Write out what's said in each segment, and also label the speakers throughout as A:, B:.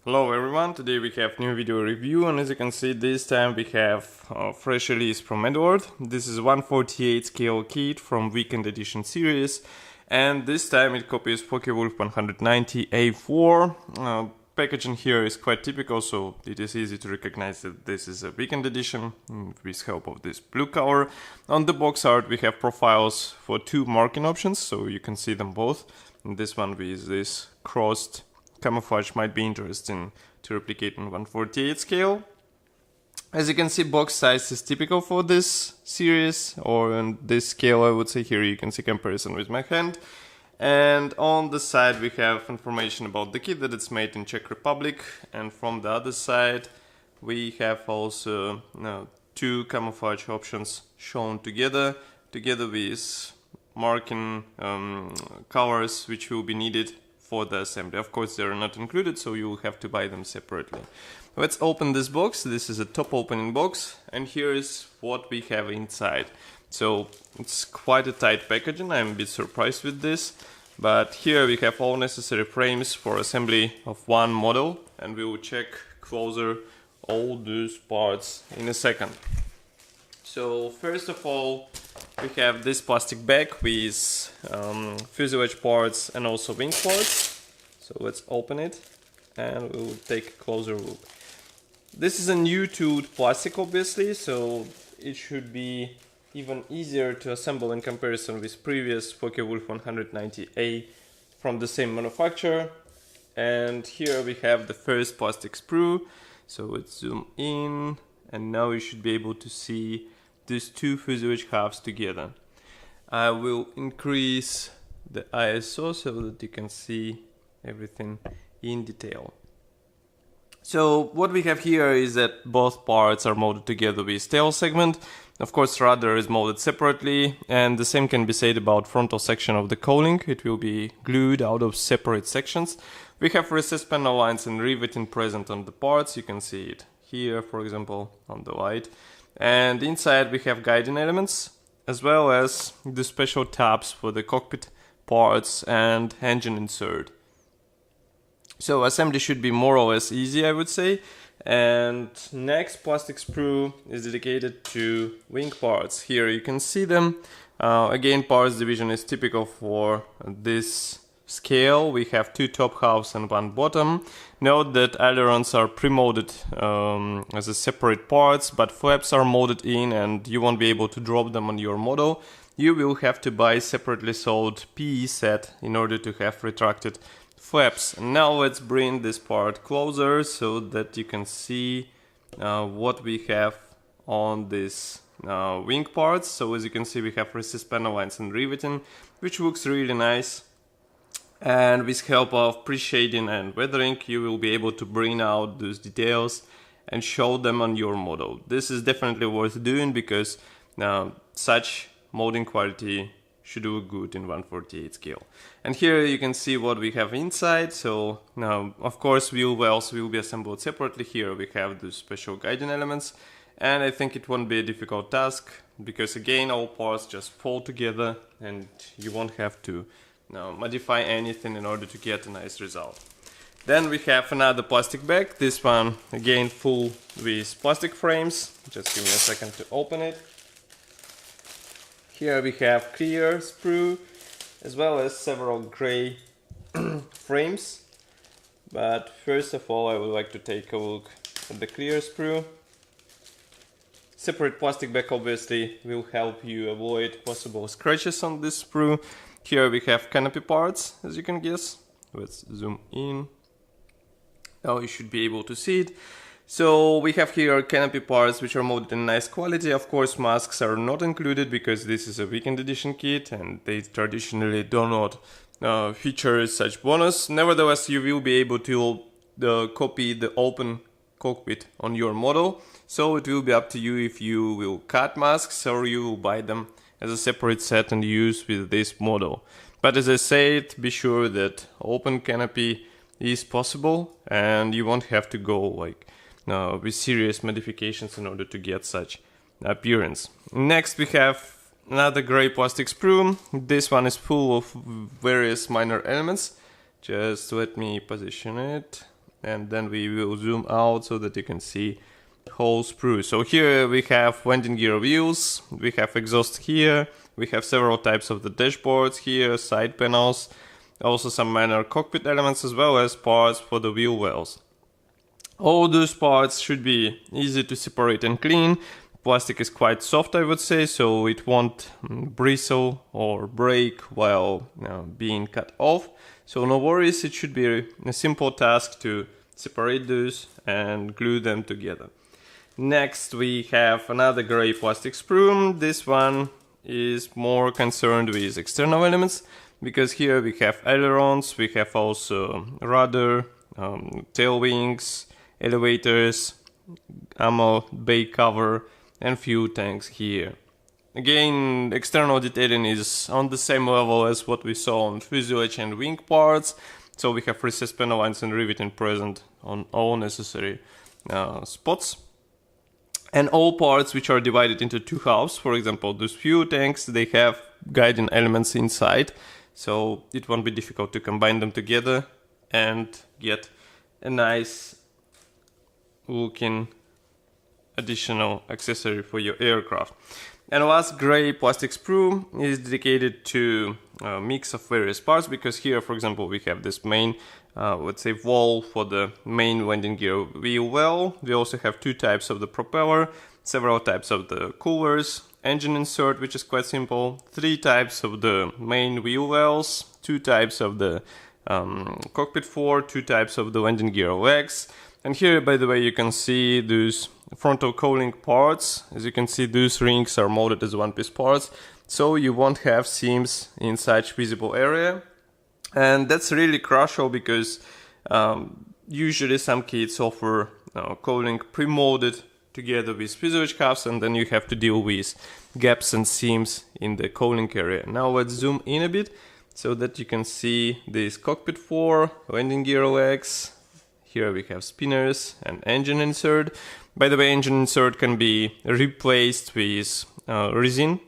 A: Hello everyone, today we have new video review, and as you can see this time we have a fresh release from Eduard. This is 148 scale kit from Weekend Edition series, and this time it copies Focke-Wulf 190A-4. Packaging here is quite typical, so it is easy to recognize that this is a Weekend Edition with help of this blue cover. On the box art we have profiles for two marking options, so you can see them both. And this one with this crossed camouflage might be interesting to replicate in 148 scale. As you can see, box size is typical for this series, or in this scale I would say. Here you can see comparison with my hand. And on the side we have information about the kit, that it's made in Czech Republic, and from the other side we have also two camouflage options shown together with marking colors which will be needed for the assembly. Of course they are not included, so you will have to buy them separately. Let's open this box. This is a top opening box, and here is what we have inside. So it's quite a tight packaging. I'm a bit surprised with this, but here we have all necessary frames for assembly of one model, and we will check closer all these parts in a second. So first of all, we have this plastic bag with fuselage parts and also wing parts. So let's open it and we will take a closer look. This is a new tooled plastic, obviously, so it should be even easier to assemble in comparison with previous Focke-Wulf 190A from the same manufacturer. And here we have the first plastic sprue. So let's zoom in, and now you should be able to see these two fuselage halves together. I will increase the ISO so that you can see everything in detail. So what we have here is that both parts are molded together with tail segment. Of course, rudder is molded separately, and the same can be said about frontal section of the cowling. It will be glued out of separate sections. We have recessed panel lines and riveting present on the parts. You can see it here, for example, on the light. And inside we have guiding elements, as well as the special tabs for the cockpit parts and engine insert. So assembly should be more or less easy, I would say. And next plastic sprue is dedicated to wing parts. Here you can see them. Again, parts division is typical for this scale. We have two top halves and one bottom. Note that ailerons are pre-molded as a separate parts, but flaps are molded in, and you won't be able to drop them on your model. You will have to buy separately sold PE set in order to have retracted flaps. And now let's bring this part closer so that you can see what we have on this wing parts. So as you can see, we have recessed panel lines and riveting, which looks really nice. And with help of pre-shading and weathering, you will be able to bring out those details and show them on your model. This is definitely worth doing because such molding quality should look good in 148 scale. And here you can see what we have inside. So now, of course, wheel wells will be assembled separately. Here we have the special guiding elements, and I think it won't be a difficult task because again, all parts just fall together and you won't have to modify anything in order to get a nice result. Then we have another plastic bag, this one again full with plastic frames. Just give me a second to open it. Here we have clear sprue as well as several gray frames. But first of all, I would like to take a look at the clear sprue. Separate plastic bag obviously will help you avoid possible scratches on this sprue. Here we have canopy parts, as you can guess. Let's zoom in. Now you should be able to see it. So we have here canopy parts which are molded in nice quality. Of course, masks are not included because this is a Weekend Edition kit and they traditionally do not feature such bonus. Nevertheless, you will be able to copy the open cockpit on your model. So it will be up to you if you will cut masks or you will buy them as a separate set and use with this model. But as I said, be sure that open canopy is possible and you won't have to go with serious modifications in order to get such appearance. Next we have another gray plastic sprue. This one is full of various minor elements. Just let me position it. and then we will zoom out so that you can see whole sprue. So here we have landing gear wheels, we have exhaust here, we have several types of the dashboards here, side panels, also some minor cockpit elements as well as parts for the wheel wells. All those parts should be easy to separate and clean. Plastic is quite soft, I would say, so it won't bristle or break while being cut off. So no worries, it should be a simple task to separate those and glue them together. Next we have another gray plastic sprue. This one is more concerned with external elements, because here we have ailerons, we have also rudder, tail wings, elevators, ammo bay cover, and fuel tanks here. Again, external detailing is on the same level as what we saw on fuselage and wing parts, so we have recessed panel lines and riveting present on all necessary spots. And all parts which are divided into two halves, for example, those fuel tanks, they have guiding elements inside, so it won't be difficult to combine them together and get a nice looking additional accessory for your aircraft. And last gray plastic sprue is dedicated to a mix of various parts, because here, for example, we have this main let's say wall for the main landing gear wheel well. We also have two types of the propeller, several types of the coolers, engine insert, which is quite simple, three types of the main wheel wells, two types of the cockpit floor, two types of the landing gear legs. And here, by the way, you can see those frontal cowling parts. As you can see, those rings are molded as one-piece parts, so you won't have seams in such visible area. And that's really crucial, because usually some kits offer cowling pre-molded together with fuselage cuffs, and then you have to deal with gaps and seams in the cowling area. Now let's zoom in a bit so that you can see this cockpit floor, landing gear legs. Here we have spinners and engine insert. By the way, engine insert can be replaced with resin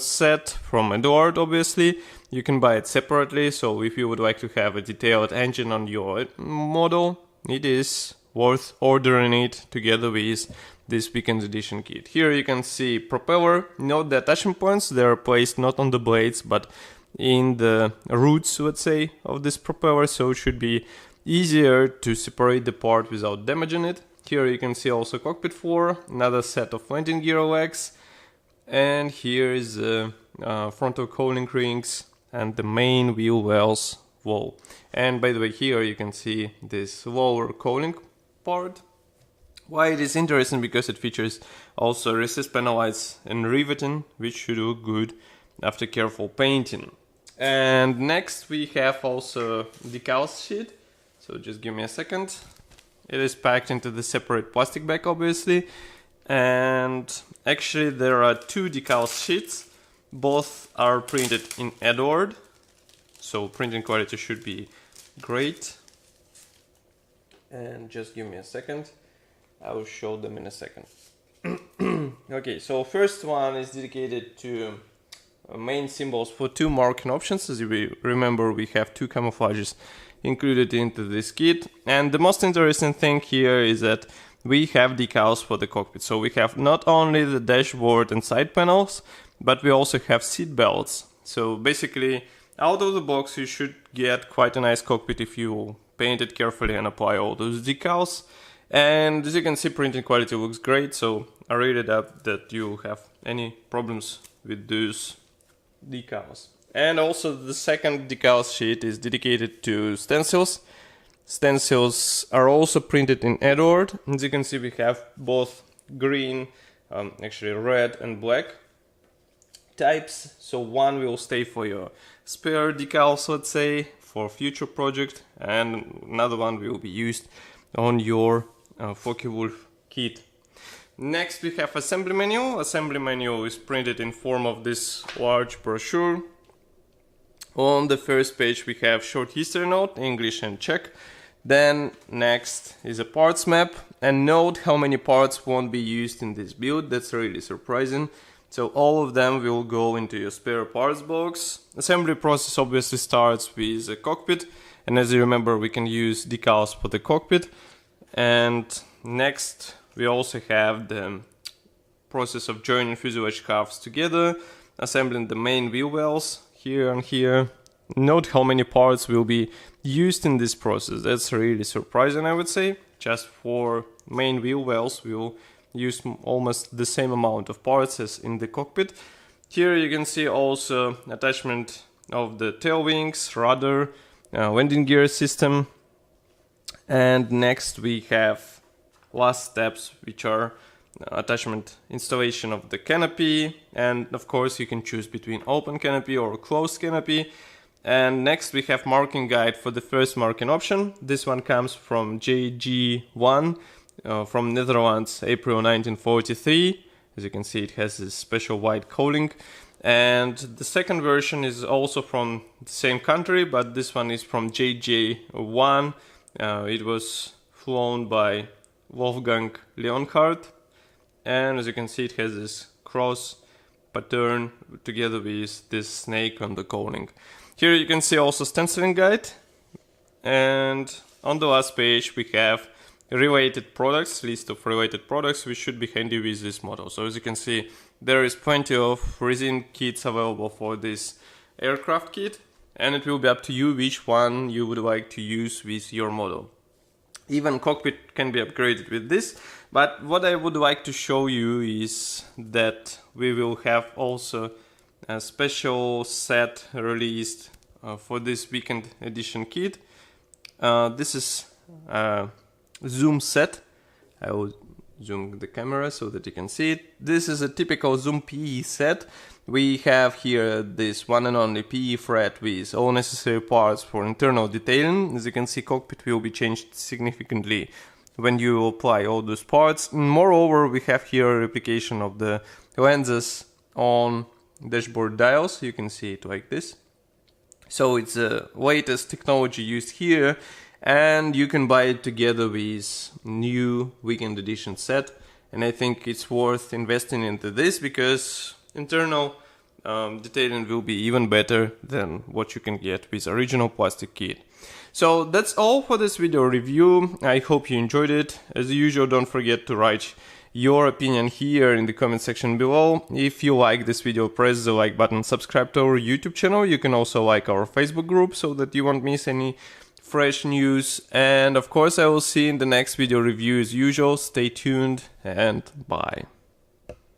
A: set from Eduard, obviously. You can buy it separately, so if you would like to have a detailed engine on your model, it is worth ordering it together with this weekend edition kit. Here you can see propeller. Note the attachment points, they are placed not on the blades but in the roots, let's say, of this propeller, so it should be easier to separate the part without damaging it. Here you can see also cockpit floor, another set of landing gear legs, and here is the frontal cowling rings and the main wheel wells wall. And by the way, here you can see this lower cowling part. Why it is interesting? Because it features also recessed panel lights and riveting, which should look good after careful painting. And next we have also decals sheet. So just give me a second. It is packed into the separate plastic bag, obviously. And actually there are two decals sheets. Both are printed in Eduard, so printing quality should be great. And just give me a second, I will show them in a second. Okay, so first one is dedicated to main symbols for two marking options. As you remember, we have two camouflages included into this kit. And the most interesting thing here is that we have decals for the cockpit. So we have not only the dashboard and side panels, but we also have seat belts. So basically, out of the box you should get quite a nice cockpit if you paint it carefully and apply all those decals. And as you can see, printing quality looks great, so I really doubt that you have any problems with those decals. And also the second decal sheet is dedicated to stencils. Stencils are also printed in Eduard. As you can see, we have both green, actually red and black types. So one will stay for your spare decals, let's say, for future project, and another one will be used on your Focke-Wulf kit. Next we have assembly manual. Assembly manual is printed in form of this large brochure. On the first page we have short history note, English and Czech. Then next is a parts map, and note how many parts won't be used in this build. That's really surprising. So all of them will go into your spare parts box. Assembly process obviously starts with a cockpit, And as you remember, we can use decals for the cockpit. And next, we also have the process of joining fuselage halves together, assembling the main wheel wells here and here. Note how many parts will be used in this process. That's really surprising, I would say. Just for main wheel wells, we'll use almost the same amount of parts as in the cockpit. Here you can see also attachment of the tail wings, rudder, landing gear system. And next we have last steps, which are attachment installation of the canopy. And of course you can choose between open canopy or closed canopy. And next we have marking guide for the first marking option. This one comes from JG1 from Netherlands, April 1943. As you can see, it has this special white coating. And the second version is also from the same country, but this one is from JJ1. It was flown by Wolfgang Leonhardt. And as you can see, it has this cross pattern together with this snake on the coating. Here you can see also stenciling guide, and on the last page we have related products, list of related products which should be handy with this model. So as you can see, there is plenty of resin kits available for this aircraft kit, and it will be up to you which one you would like to use with your model. Even cockpit can be upgraded with this, but what I would like to show you is that we will have also a special set released for this weekend edition kit. This is a zoom set. I will zoom the camera so that you can see it. This is a typical zoom PE set. We have here this one and only PE thread with all necessary parts for internal detailing. As you can see, cockpit will be changed significantly when you apply all those parts. Moreover, we have here a replication of the lenses on dashboard dials. You can see it like this. So it's the latest technology used here, and you can buy it together with new weekend edition set. And I think it's worth investing into this because internal detailing will be even better than what you can get with original plastic kit. So that's all for this video review. I hope you enjoyed it. As usual, don't forget to write your opinion here in the comment section below. If you like this video, press the like button, subscribe to our YouTube channel. You can also like our Facebook group so that you won't miss any fresh news. And of course, I will see you in the next video review as usual. Stay tuned and bye.